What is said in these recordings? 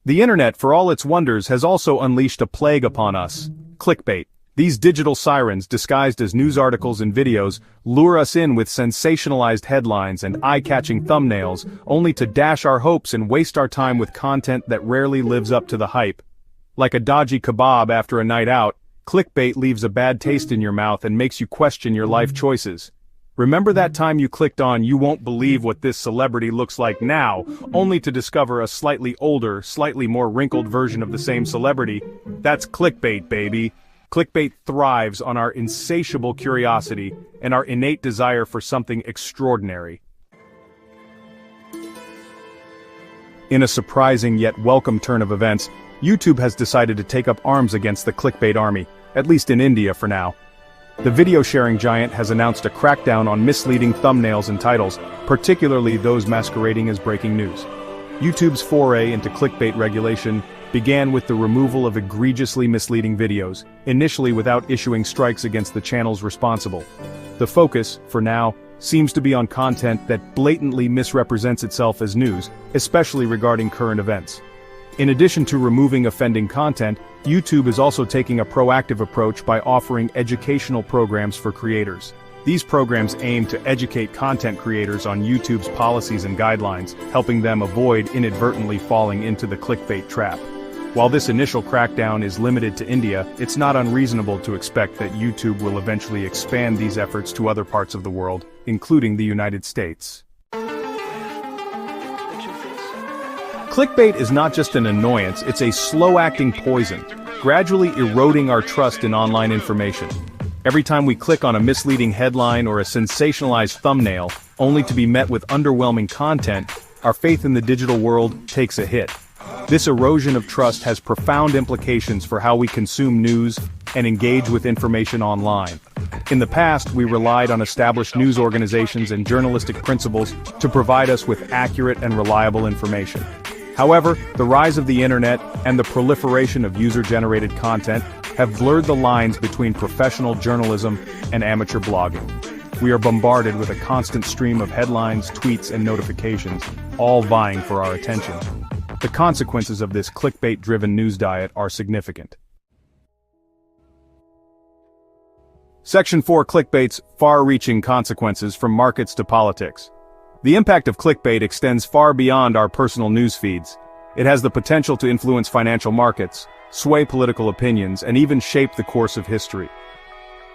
The internet, for all its wonders, has also unleashed a plague upon us: clickbait. These digital sirens, disguised as news articles and videos, lure us in with sensationalized headlines and eye-catching thumbnails, only to dash our hopes and waste our time with content that rarely lives up to the hype. Like a dodgy kebab after a night out, clickbait leaves a bad taste in your mouth and makes you question your life choices. Remember that time you clicked on "You won't believe what this celebrity looks like now," only to discover a slightly older, slightly more wrinkled version of the same celebrity? That's clickbait, baby. Clickbait thrives on our insatiable curiosity and our innate desire for something extraordinary. In a surprising yet welcome turn of events, YouTube has decided to take up arms against the clickbait army, at least in India for now. The video-sharing giant has announced a crackdown on misleading thumbnails and titles, particularly those masquerading as breaking news. YouTube's foray into clickbait regulation began with the removal of egregiously misleading videos, initially without issuing strikes against the channels responsible. The focus, for now, seems to be on content that blatantly misrepresents itself as news, especially regarding current events. In addition to removing offending content, YouTube is also taking a proactive approach by offering educational programs for creators. These programs aim to educate content creators on YouTube's policies and guidelines, helping them avoid inadvertently falling into the clickbait trap. While this initial crackdown is limited to India, it's not unreasonable to expect that YouTube will eventually expand these efforts to other parts of the world, including the United States. Clickbait is not just an annoyance, it's a slow-acting poison, gradually eroding our trust in online information. Every time we click on a misleading headline or a sensationalized thumbnail, only to be met with underwhelming content, our faith in the digital world takes a hit. This erosion of trust has profound implications for how we consume news and engage with information online. In the past, we relied on established news organizations and journalistic principles to provide us with accurate and reliable information. However, the rise of the internet and the proliferation of user-generated content have blurred the lines between professional journalism and amateur blogging. We are bombarded with a constant stream of headlines, tweets, and notifications, all vying for our attention. The consequences of this clickbait-driven news diet are significant. Section 4: Clickbait's far-reaching consequences from markets to politics. The impact of clickbait extends far beyond our personal news feeds. It has the potential to influence financial markets, sway political opinions, and even shape the course of history.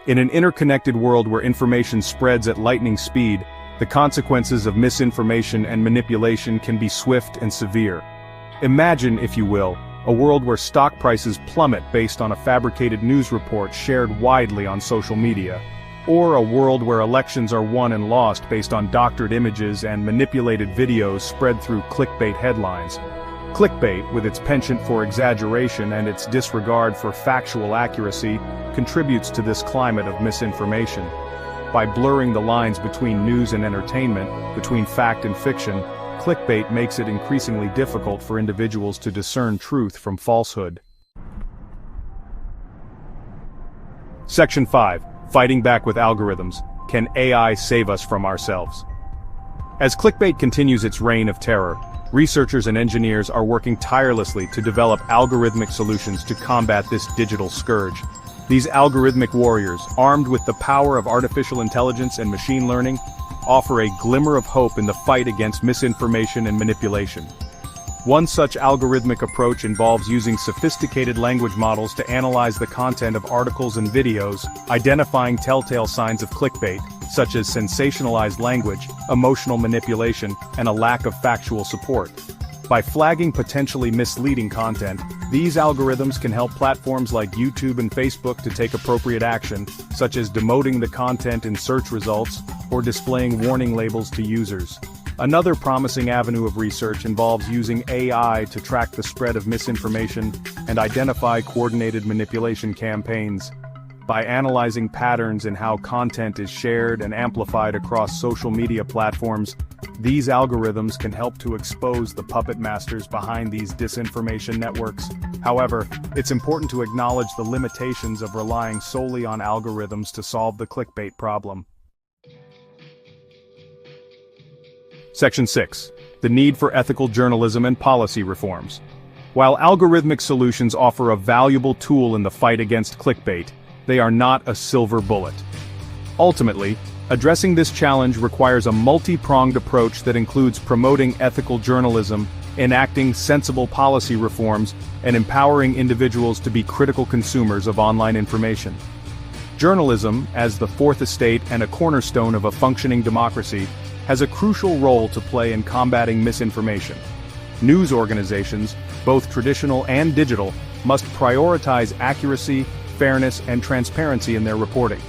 In an interconnected world where information spreads at lightning speed, the consequences of misinformation and manipulation can be swift and severe. Imagine, if you will, a world where stock prices plummet based on a fabricated news report shared widely on social media. Or a world where elections are won and lost based on doctored images and manipulated videos spread through clickbait headlines. Clickbait, with its penchant for exaggeration and its disregard for factual accuracy, contributes to this climate of misinformation. By blurring the lines between news and entertainment, between fact and fiction, clickbait makes it increasingly difficult for individuals to discern truth from falsehood. Section 5: Fighting back with algorithms. Can AI save us from ourselves? As clickbait continues its reign of terror, researchers and engineers are working tirelessly to develop algorithmic solutions to combat this digital scourge. These algorithmic warriors, armed with the power of artificial intelligence and machine learning, offer a glimmer of hope in the fight against misinformation and manipulation. One such algorithmic approach involves using sophisticated language models to analyze the content of articles and videos, identifying telltale signs of clickbait, such as sensationalized language, emotional manipulation, and a lack of factual support. By flagging potentially misleading content, these algorithms can help platforms like YouTube and Facebook to take appropriate action, such as demoting the content in search results or displaying warning labels to users. Another promising avenue of research involves using AI to track the spread of misinformation and identify coordinated manipulation campaigns. By analyzing patterns in how content is shared and amplified across social media platforms, these algorithms can help to expose the puppet masters behind these disinformation networks. However, it's important to acknowledge the limitations of relying solely on algorithms to solve the clickbait problem. Section 6: The need for ethical journalism and policy reforms. While algorithmic solutions offer a valuable tool in the fight against clickbait, they are not a silver bullet. Ultimately, addressing this challenge requires a multi-pronged approach that includes promoting ethical journalism, enacting sensible policy reforms, and empowering individuals to be critical consumers of online information. Journalism, as the fourth estate and a cornerstone of a functioning democracy, has a crucial role to play in combating misinformation. News organizations, both traditional and digital, must prioritize accuracy, fairness, and transparency in their reporting.